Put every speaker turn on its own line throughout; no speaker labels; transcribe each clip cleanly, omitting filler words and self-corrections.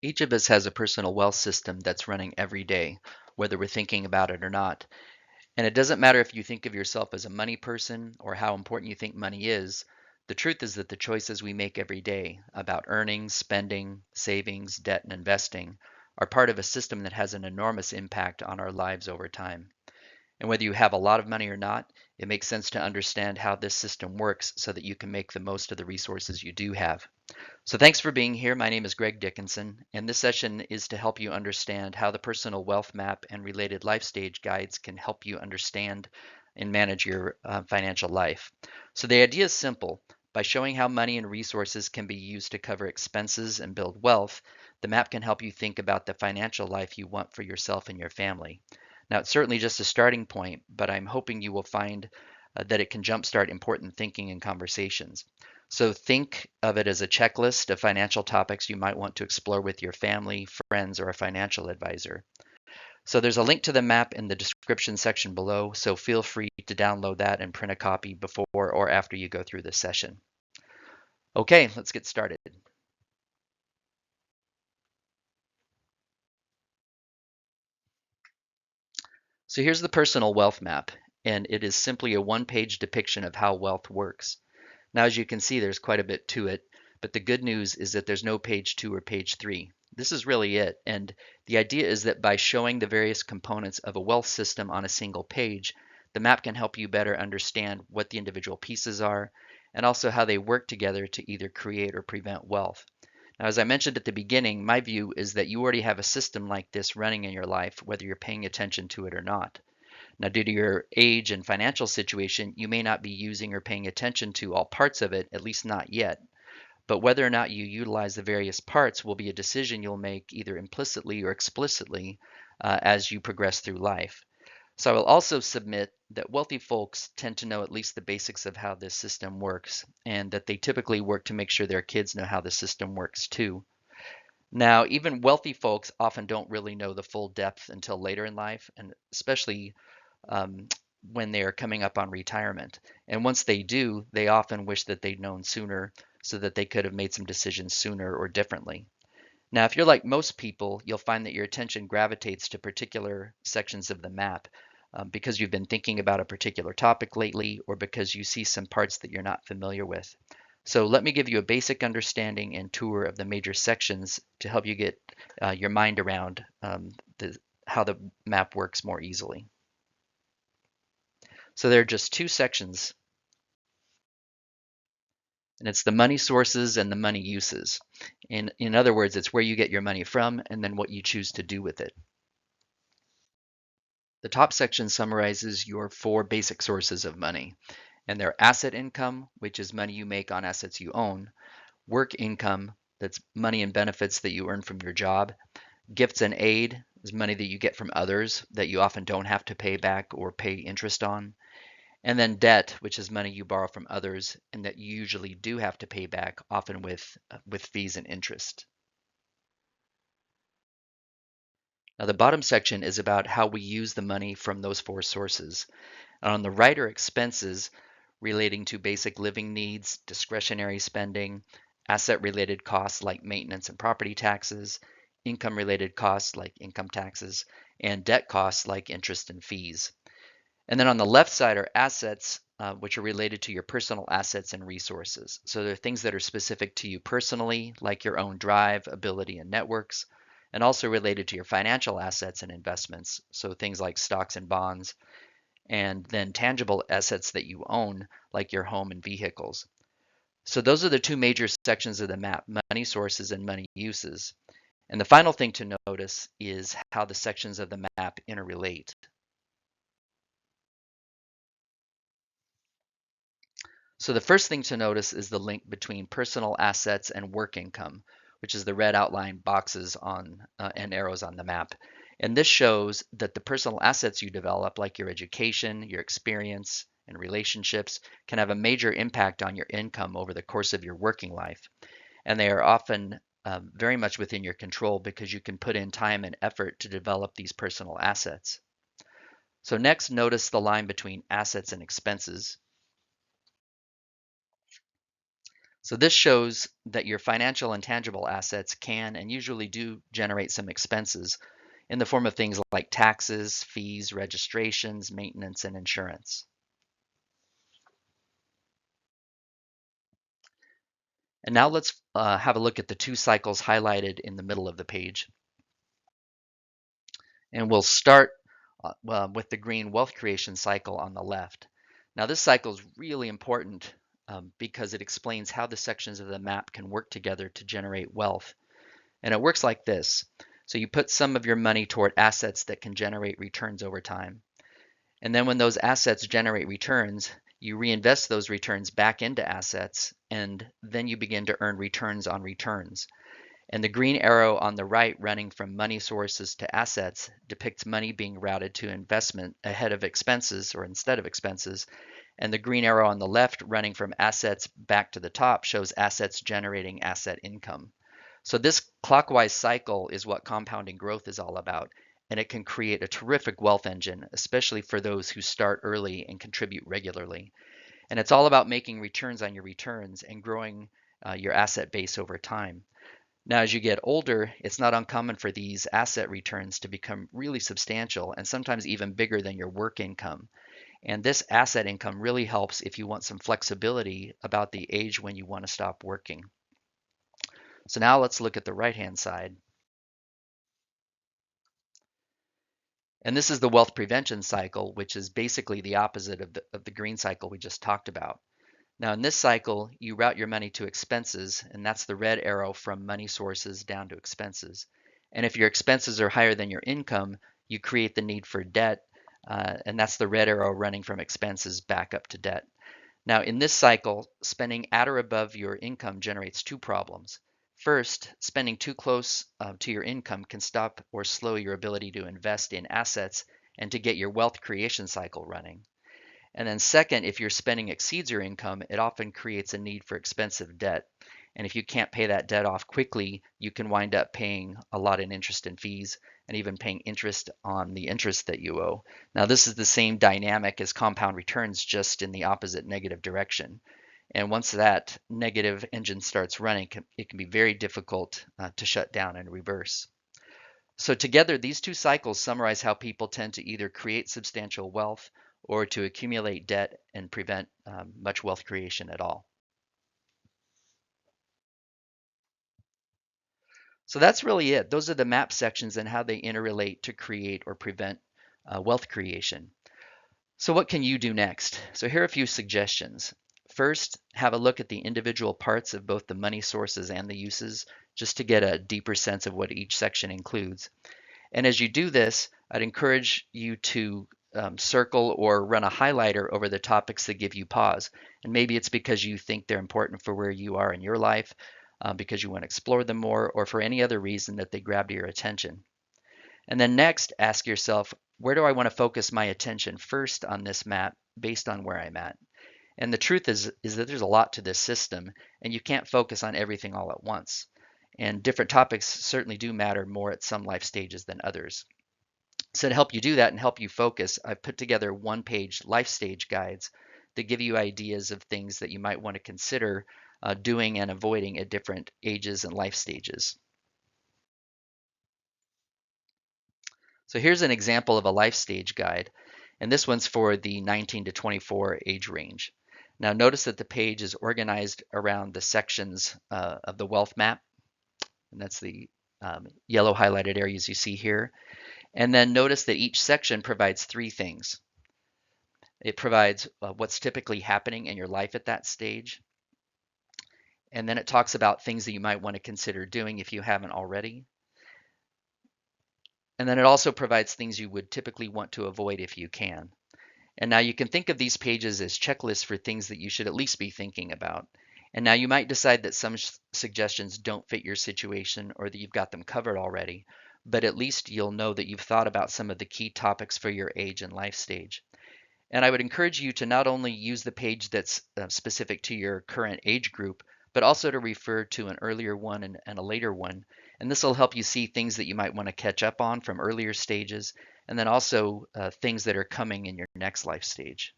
Each of us has a personal wealth system that's running every day, whether we're thinking about it or not. And it doesn't matter if you think of yourself as a money person or how important you think money is. The truth is that the choices we make every day about earning, spending, savings, debt, and investing are part of a system that has an enormous impact on our lives over time. And whether you have a lot of money or not, it makes sense to understand how this system works so that you can make the most of the resources you do have. So thanks for being here. My name is Greg Dickinson, and this session is to help you understand how the personal wealth map and related life stage guides can help you understand and manage your financial life. So the idea is simple. By showing how money and resources can be used to cover expenses and build wealth, the map can help you think about the financial life you want for yourself and your family. Now, it's certainly just a starting point, but I'm hoping you will find that it can jumpstart important thinking and conversations. So think of it as a checklist of financial topics you might want to explore with your family, friends, or a financial advisor. So there's a link to the map in the description section below, so feel free to download that and print a copy before or after you go through this session. Okay, let's get started. So here's the personal wealth map, and it is simply a one-page depiction of how wealth works. Now, as you can see, there's quite a bit to it, but the good news is that there's no page 2 or page 3. This is really it, and the idea is that by showing the various components of a wealth system on a single page, the map can help you better understand what the individual pieces are and also how they work together to either create or prevent wealth. Now, as I mentioned at the beginning, my view is that you already have a system like this running in your life, whether you're paying attention to it or not. Now, due to your age and financial situation, you may not be using or paying attention to all parts of it, at least not yet. But whether or not you utilize the various parts will be a decision you'll make either implicitly or explicitly as you progress through life. So I will also submit that wealthy folks tend to know at least the basics of how this system works, and that they typically work to make sure their kids know how the system works too. Now, even wealthy folks often don't really know the full depth until later in life, and especially um, when they are coming up on retirement. And once they do, they often wish that they'd known sooner so that they could have made some decisions sooner or differently. Now, if you're like most people, you'll find that your attention gravitates to particular sections of the map because you've been thinking about a particular topic lately or because you see some parts that you're not familiar with. So let me give you a basic understanding and tour of the major sections to help you get your mind around how the map works more easily. So there are just two sections, and it's the money sources and the money uses. In other words, it's where you get your money from and then what you choose to do with it. The top section summarizes your four basic sources of money, and they're asset income, which is money you make on assets you own, work income, that's money and benefits that you earn from your job, gifts and aid is money that you get from others that you often don't have to pay back or pay interest on, and then debt, which is money you borrow from others and that you usually do have to pay back, often with fees and interest. Now, the bottom section is about how we use the money from those four sources. And on the right are expenses relating to basic living needs, discretionary spending, asset-related costs like maintenance and property taxes, income-related costs like income taxes, and debt costs like interest and fees. And then on the left side are assets, which are related to your personal assets and resources. So they're things that are specific to you personally, like your own drive, ability, and networks, and also related to your financial assets and investments. So things like stocks and bonds, and then tangible assets that you own, like your home and vehicles. So those are the two major sections of the map, money sources and money uses. And the final thing to notice is how the sections of the map interrelate. So the first thing to notice is the link between personal assets and work income, which is the red outline boxes on and arrows on the map. And this shows that the personal assets you develop, like your education, your experience, and relationships, can have a major impact on your income over the course of your working life. And they are often very much within your control because you can put in time and effort to develop these personal assets. So next, notice the line between assets and expenses. So this shows that your financial and tangible assets can and usually do generate some expenses in the form of things like taxes, fees, registrations, maintenance, and insurance. And now let's have a look at the two cycles highlighted in the middle of the page. And we'll start with the green wealth creation cycle on the left. Now this cycle is really important because it explains how the sections of the map can work together to generate wealth. And it works like this. So you put some of your money toward assets that can generate returns over time. And then when those assets generate returns, you reinvest those returns back into assets, and then you begin to earn returns on returns. And the green arrow on the right running from money sources to assets depicts money being routed to investment ahead of expenses or instead of expenses. And the green arrow on the left running from assets back to the top shows assets generating asset income. So this clockwise cycle is what compounding growth is all about, and it can create a terrific wealth engine, especially for those who start early and contribute regularly. And it's all about making returns on your returns and growing your asset base over time. Now, as you get older, it's not uncommon for these asset returns to become really substantial and sometimes even bigger than your work income. And this asset income really helps if you want some flexibility about the age when you want to stop working. So now let's look at the right-hand side. And this is the wealth prevention cycle, which is basically the opposite of the green cycle we just talked about. Now in this cycle, you route your money to expenses, and that's the red arrow from money sources down to expenses. And if your expenses are higher than your income, you create the need for debt, and that's the red arrow running from expenses back up to debt. Now, in this cycle, spending at or above your income generates two problems. First, spending too close to your income can stop or slow your ability to invest in assets and to get your wealth creation cycle running. And then second, if your spending exceeds your income, it often creates a need for expensive debt. And if you can't pay that debt off quickly, you can wind up paying a lot in interest and fees and even paying interest on the interest that you owe. Now, this is the same dynamic as compound returns, just in the opposite negative direction. And once that negative engine starts running, it can be very difficult to shut down and reverse. So together, these two cycles summarize how people tend to either create substantial wealth or to accumulate debt and prevent much wealth creation at all. So that's really it. Those are the map sections and how they interrelate to create or prevent wealth creation. So what can you do next? So here are a few suggestions. First, have a look at the individual parts of both the money sources and the uses, just to get a deeper sense of what each section includes. And as you do this, I'd encourage you to circle or run a highlighter over the topics that give you pause. And maybe it's because you think they're important for where you are in your life, because you want to explore them more, or for any other reason that they grabbed your attention. And then next, ask yourself, where do I want to focus my attention first on this map based on where I'm at? And the truth is that there's a lot to this system, and you can't focus on everything all at once. And different topics certainly do matter more at some life stages than others. So to help you do that and help you focus, I've put together one-page life stage guides that give you ideas of things that you might want to consider doing and avoiding at different ages and life stages. So here's an example of a life stage guide, and this one's for the 19 to 24 age range. Now notice that the page is organized around the sections of the wealth map, and that's the yellow highlighted areas you see here. And then notice that each section provides three things. It provides what's typically happening in your life at that stage. And then it talks about things that you might want to consider doing if you haven't already. And then it also provides things you would typically want to avoid if you can. And now you can think of these pages as checklists for things that you should at least be thinking about. And now you might decide that some suggestions don't fit your situation or that you've got them covered already, but at least you'll know that you've thought about some of the key topics for your age and life stage. And I would encourage you to not only use the page that's specific to your current age group, but also to refer to an earlier one and a later one. And this will help you see things that you might want to catch up on from earlier stages, and then also things that are coming in your next life stage.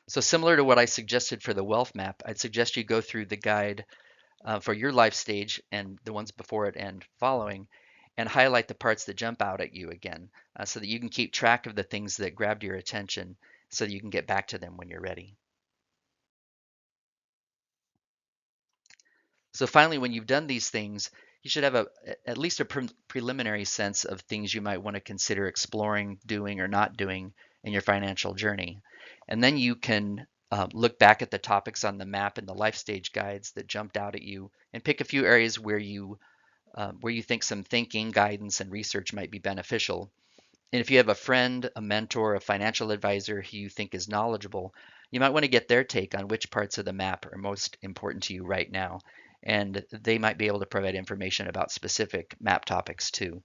So similar to what I suggested for the wealth map, I'd suggest you go through the guide for your life stage and the ones before it and following, and highlight the parts that jump out at you again, so that you can keep track of the things that grabbed your attention so that you can get back to them when you're ready. So finally, when you've done these things, you should have at least a preliminary sense of things you might want to consider exploring, doing, or not doing in your financial journey. And then you can look back at the topics on the map and the life stage guides that jumped out at you and pick a few areas where you think some thinking, guidance, and research might be beneficial. And if you have a friend, a mentor, a financial advisor who you think is knowledgeable, you might want to get their take on which parts of the map are most important to you right now. And they might be able to provide information about specific map topics too.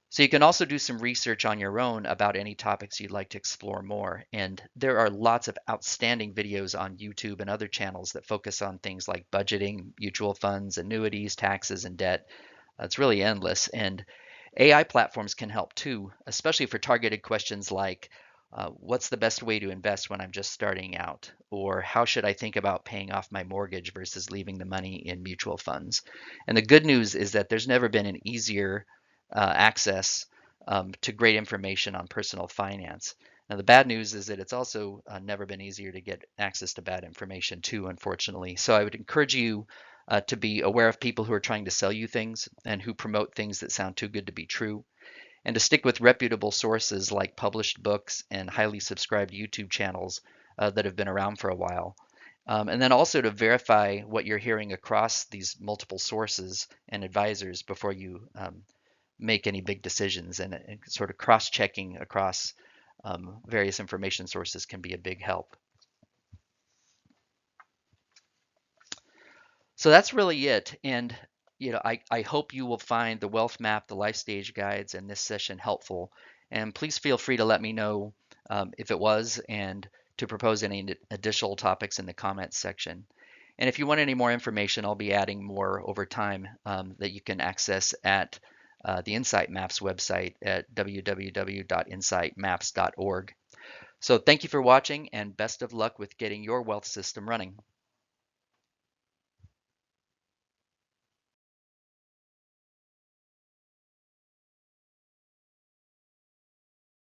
So you can also do some research on your own about any topics you'd like to explore more. And there are lots of outstanding videos on YouTube and other channels that focus on things like budgeting, mutual funds, annuities, taxes, and debt. It's really endless. And AI platforms can help too, especially for targeted questions like what's the best way to invest when I'm just starting out? Or how should I think about paying off my mortgage versus leaving the money in mutual funds? And the good news is that there's never been an easier access to great information on personal finance. Now, the bad news is that it's also never been easier to get access to bad information too, unfortunately. So I would encourage you to be aware of people who are trying to sell you things and who promote things that sound too good to be true, and to stick with reputable sources like published books and highly subscribed YouTube channels that have been around for a while. And then also to verify what you're hearing across these multiple sources and advisors before you make any big decisions. And sort of cross-checking across various information sources can be a big help. So that's really it. And I hope you will find the wealth map, the life stage guides, and this session helpful. And please feel free to let me know if it was, and to propose any additional topics in the comments section. And if you want any more information, I'll be adding more over time that you can access at the Insight Maps website at www.insightmaps.org. So thank you for watching, and best of luck with getting your wealth system running.